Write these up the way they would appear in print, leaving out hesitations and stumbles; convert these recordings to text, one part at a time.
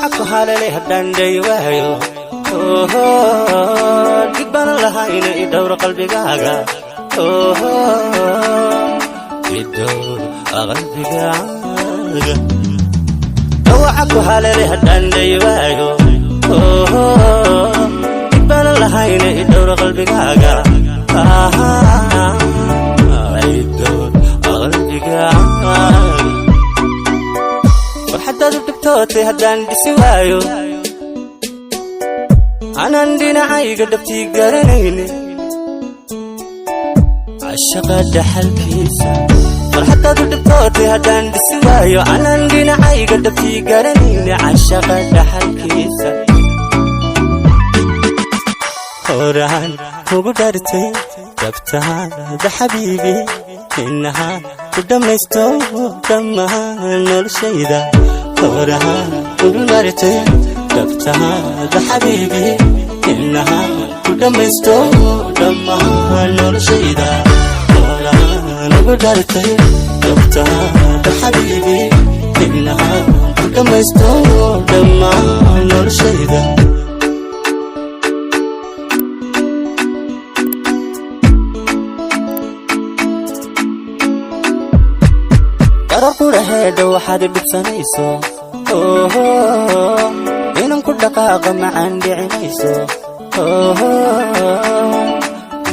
dhawacku halale haddaan day waayo dib baan lahayna i dhowr qalbigaaga idowr qalbigaaga dhawacku halale haddaan day waayo dib baan lahayna i dhowr qalbigaaga idowr qalbigaaga farxadaad u dhibtootay haddaan dhisi waayo anaan dhinacayga dhabtii garanayne cashaqa dhaxalkiisa farxadaad u dhibtootay haddaan dhisi waayo anaan dhinacayga dhabtii garanayne cashaqa dhaxalkiisa horaan kugu dhartay dabtaada xabiibi innaha ku dhammaysto dhammaan noloshayda horaan kugu dhartay dabtaada xabiibi innaha ku dhammaysto dhammaan noloshayda horaan kugu dhartay dabtaada xabiibi innaha ku dhammaysto dhammaan noloshayda quraheeda waxaad dhibsanayso inan ku dhaqaaqa macaan dhicimayso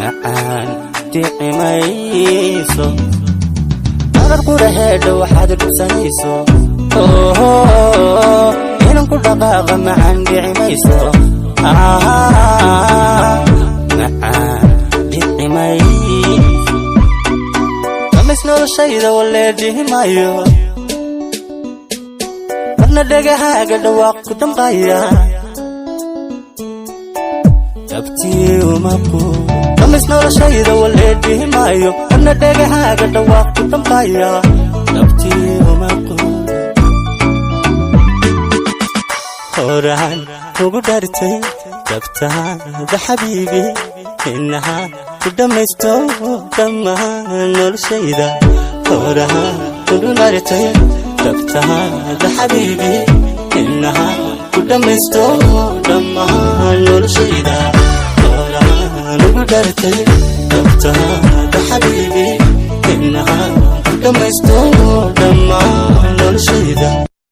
macaan dhicimayso qarar quraheeda waxaad dhibsanayso inan ku dhaqaaqa macaan dhicimayso macaan dhicimayso noloshayda waleedihi maayo marna dhagahaaga dhawaaq ku damqaya dabtii umaku dhamis noloshayda waleedihi maayo marna dhagahaaga dhawaaq ku damqaya dabtii umaku horaan kugu dhartay dabtaada xabiibi innaha ku dhammaysto dhammaan noloshayda horaan kugu dhartay dabtaada xabiibi innaha ku dhammaysto dhammaan noloshayda horaan kugu dhartay dabtaada xabiibi innaha ku dhammaysto dhammaan noloshayda